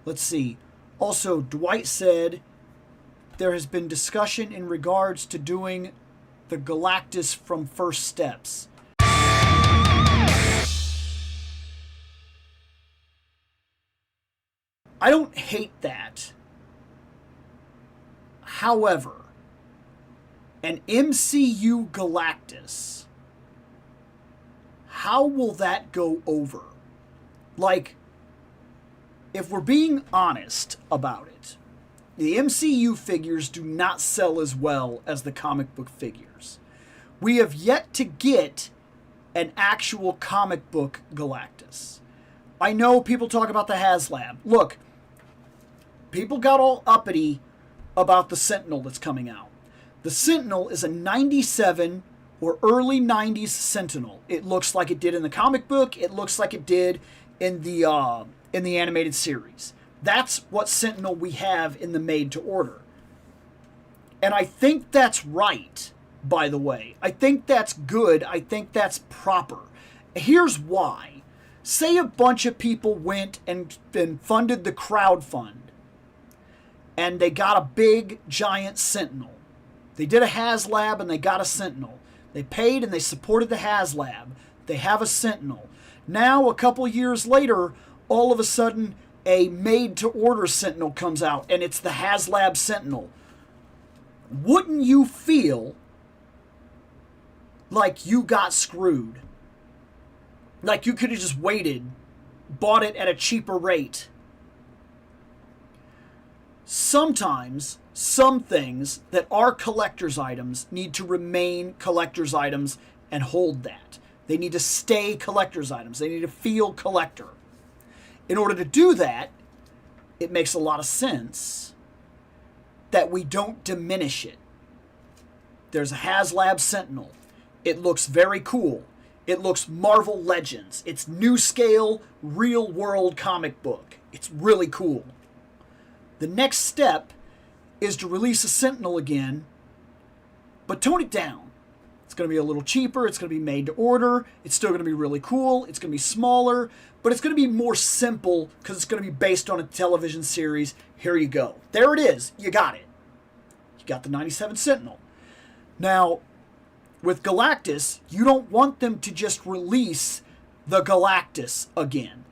Let's see. Also, Dwight said there has been discussion in regards to doing the Galactus from First Steps. I don't hate that. However, an MCU Galactus, how will that go over? Like, if we're being honest about it, the MCU figures do not sell as well as the comic book figures. We have yet to get an actual comic book Galactus. I know people talk about the HasLab. Look, people got all uppity about the Sentinel that's coming out. The Sentinel is a 97 or early 90s Sentinel. It looks like it did in the comic book. It looks like it did in the animated series. That's what Sentinel we have in the made-to-order. And I think that's right, by the way. I think that's good. I think that's proper. Here's why. Say a bunch of people went and funded the crowd fund, and they got a big, giant Sentinel. They did a HasLab and they got a Sentinel. They paid and they supported the HasLab. They have a Sentinel. Now, a couple years later, all of a sudden, a made-to-order Sentinel comes out, and it's the HasLab Sentinel. Wouldn't you feel like you got screwed? Like you could have just waited, bought it at a cheaper rate? Sometimes, some things that are collector's items need to remain collector's items and hold that. They need to stay collector's items. They need to feel collector. In order to do that, it makes a lot of sense that we don't diminish it. There's a HasLab Sentinel. It looks very cool. It looks Marvel Legends. It's new scale, real world comic book. It's really cool. The next step is to release a Sentinel again, but tone it down. It's going to be a little cheaper. It's going to be made to order. It's still going to be really cool. It's going to be smaller, but it's going to be more simple because it's going to be based on a television series. Here you go. There it is. You got it. You got the 97 Sentinel. Now, with Galactus, you don't want them to just release the Galactus again.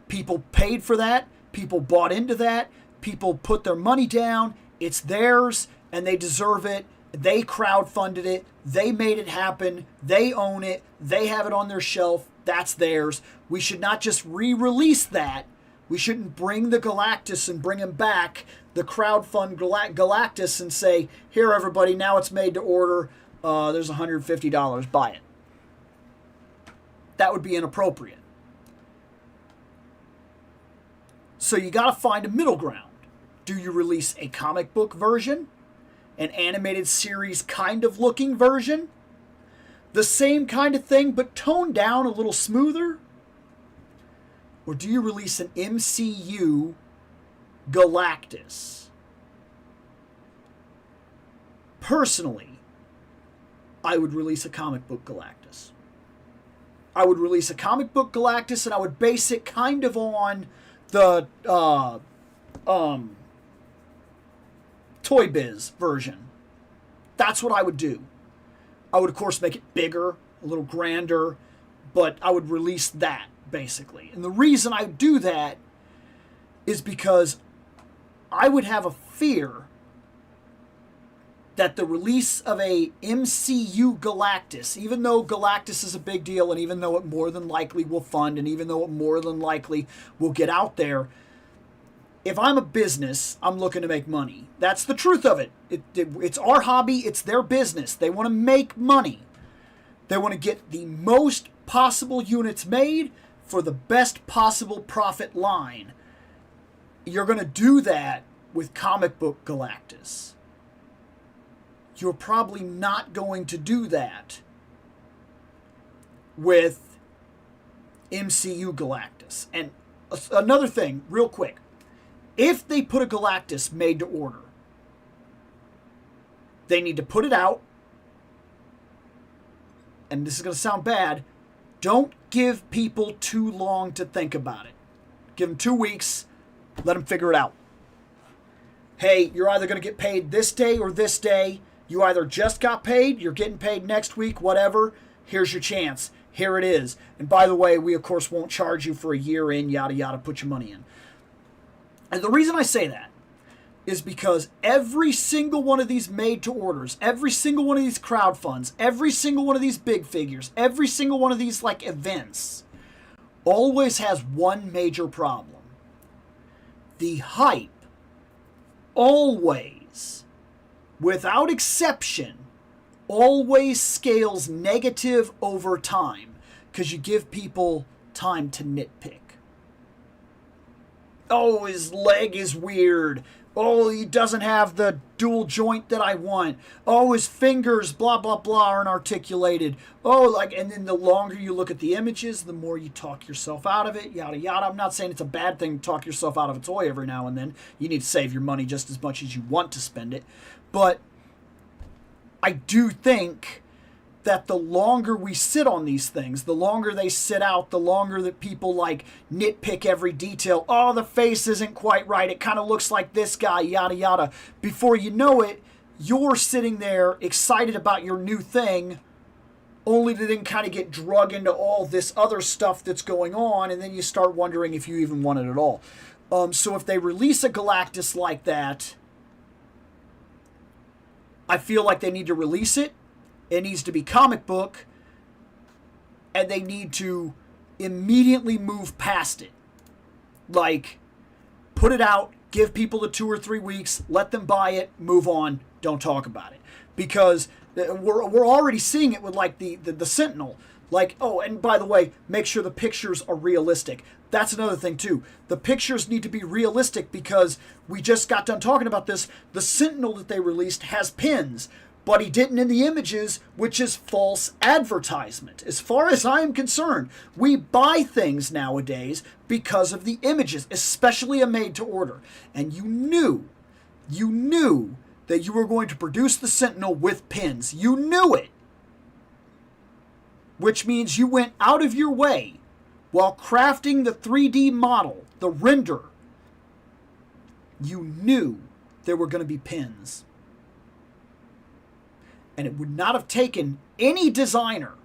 People paid for that. People bought into that. People put their money down. It's theirs, and they deserve it. They crowdfunded it. They made it happen. They own it. They have it on their shelf. That's theirs. We should not just re-release that. We shouldn't bring the Galactus and bring him back, the crowdfund Galactus, and say, here, everybody, now it's made to order. There's $150. Buy it. That would be inappropriate. So you got to find a middle ground. Do you release a comic book version? An animated series kind of looking version? The same kind of thing, but toned down a little smoother? Or do you release an MCU Galactus? Personally, I would release a comic book Galactus. I would release a comic book Galactus, and I would base it kind of on the Toy Biz version. That's what I would do. I would, of course, make it bigger, a little grander, but I would release that, basically. And the reason I do that is because I would have a fear that the release of a MCU Galactus, even though Galactus is a big deal, and even though it more than likely will fund, and even though it more than likely will get out there, if I'm a business, I'm looking to make money. That's the truth of it. It's our hobby. It's their business. They want to make money. They want to get the most possible units made for the best possible profit line. You're going to do that with comic book Galactus. You're probably not going to do that with MCU Galactus. And another thing, real quick. If they put a Galactus made to order, they need to put it out, and this is going to sound bad, don't give people too long to think about it. Give them 2 weeks, Let them figure it out. Hey, you're either going to get paid this day or this day. You either just got paid, you're getting paid next week, whatever. Here's your chance. Here it is. And by the way, we, of course, won't charge you for a year in, yada, yada, put your money in. And the reason I say that is because every single one of these made-to-orders, every single one of these crowdfunds, every single one of these big figures, every single one of these, like, events always has one major problem. The hype always, without exception, always scales negative over time because you give people time to nitpick. Oh, his leg is weird. Oh, he doesn't have the dual joint that I want. Oh, his fingers, blah, blah, blah, aren't articulated. Oh, and then the longer you look at the images, the more you talk yourself out of it, yada, yada. I'm not saying it's a bad thing to talk yourself out of a toy every now and then. You need to save your money just as much as you want to spend it. But I do think that the longer we sit on these things, the longer they sit out, the longer that people nitpick every detail. Oh, the face isn't quite right. It kind of looks like this guy, yada, yada. Before you know it, you're sitting there excited about your new thing, only to then kind of get drug into all this other stuff that's going on, and then you start wondering if you even want it at all. So if they release a Galactus like that, I feel like they need to release it. It needs to be comic book, and they need to immediately move past it. Put it out, give people the 2 or 3 weeks, let them buy it, move on, don't talk about it. Because we're already seeing it with the Sentinel. Oh, and by the way, make sure the pictures are realistic. That's another thing too. The pictures need to be realistic because we just got done talking about this. The Sentinel that they released has pins, but he didn't in the images, which is false advertisement. As far as I am concerned, we buy things nowadays because of the images, especially a made-to-order. And you knew that you were going to produce the Sentinel with pins. You knew it. Which means you went out of your way while crafting the 3D model, the render. You knew there were going to be pins. And it would not have taken any designer,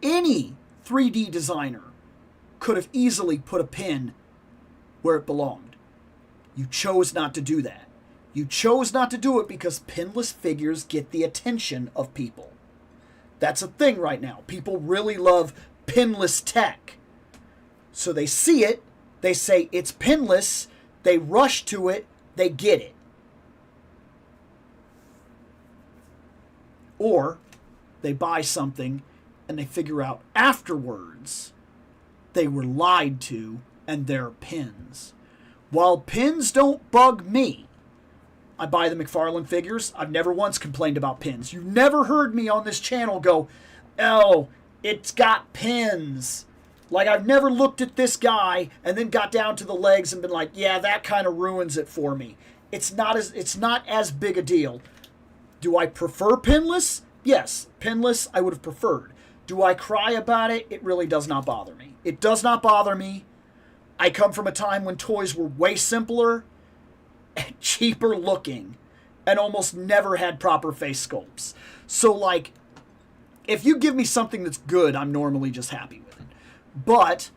any 3D designer, could have easily put a pin where it belonged. You chose not to do that. You chose not to do it because pinless figures get the attention of people. That's a thing right now. People really love pinless tech. So they see it, they say it's pinless, they rush to it, they get it. Or they buy something and they figure out afterwards they were lied to and they're pins. While pins don't bug me, I buy the McFarlane figures. I've never once complained about pins. You've never heard me on this channel go, oh, it's got pins. I've never looked at this guy and then got down to the legs and been like, yeah, that kind of ruins it for me. It's not as big a deal. Do I prefer pinless? Yes, pinless I would have preferred. Do I cry about it? It really does not bother me. It does not bother me. I come from a time when toys were way simpler and cheaper looking and almost never had proper face sculpts. So, if you give me something that's good, I'm normally just happy with it. But,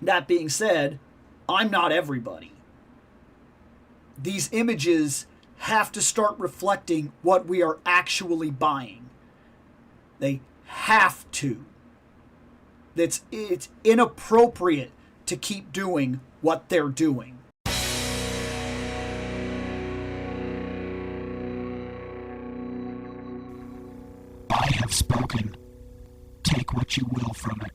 that being said, I'm not everybody. These images have to start reflecting what we are actually buying. They have to. It's inappropriate to keep doing what they're doing. I have spoken. Take what you will from it.